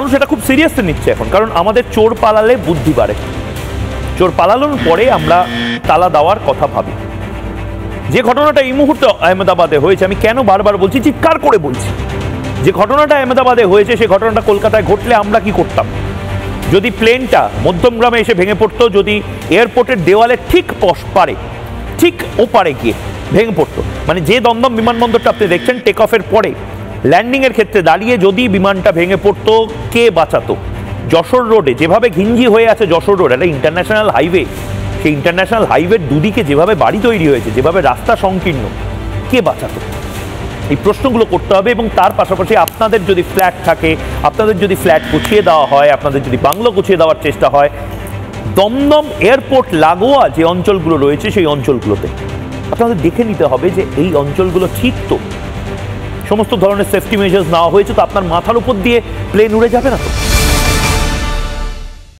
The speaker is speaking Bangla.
মানুষ এটা খুব সিরিয়াসলি নিচ্ছে এখন, কারণ আমাদের চোর পালালে বুদ্ধি বাড়ে। চোর পালানোর পরে আমরা তালা দেওয়ার কথা ভাবি। যে ঘটনাটা এই মুহূর্তে আহমেদাবাদে হয়েছে, আমি কেন বারবার বলছি, চিৎকার করে বলছি, যে ঘটনাটা আহমেদাবাদে হয়েছে সেই ঘটনাটা কলকাতায় ঘটলে আমরা কি করতাম? যদি প্লেনটা মধ্যমগ্রামে এসে ভেঙে পড়তো, যদি এয়ারপোর্টের দেওয়ালে ঠিক পারে, ঠিক ওপারে গিয়ে ভেঙে পড়তো, মানে যে দমদম বিমানবন্দরটা আপনি দেখছেন টেক অফের পরে ল্যান্ডিংয়ের ক্ষেত্রে দাঁড়িয়ে যদি বিমানটা ভেঙে পড়তো, কে বাঁচাতো? যশোর রোডে যেভাবে ঘিঞ্জি হয়ে আছে যশোর রোড, একটা ইন্টারন্যাশনাল হাইওয়ে, সেই ইন্টারন্যাশনাল হাইওয়ের দুদিকে যেভাবে বাড়ি তৈরি হয়েছে, যেভাবে রাস্তা সংকীর্ণ, কে বাঁচাতো? এই প্রশ্নগুলো করতে হবে। এবং তার পাশাপাশি আপনাদের যদি ফ্ল্যাট থাকে, আপনাদের যদি ফ্ল্যাট গুছিয়ে দেওয়া হয়, আপনাদের যদি বাংলো গুছিয়ে দেওয়ার চেষ্টা হয়, দমদম এয়ারপোর্ট লাগোয়া যে অঞ্চলগুলো রয়েছে সেই অঞ্চলগুলোতে আপনাদের দেখে নিতে হবে যে এই অঞ্চলগুলো ঠিক তো, সমস্ত ধরনের সেফটি মেজার্স নেওয়া হয়েছে তো, আপনার মাথার উপর দিয়ে প্লেন উড়ে যাবে না তো।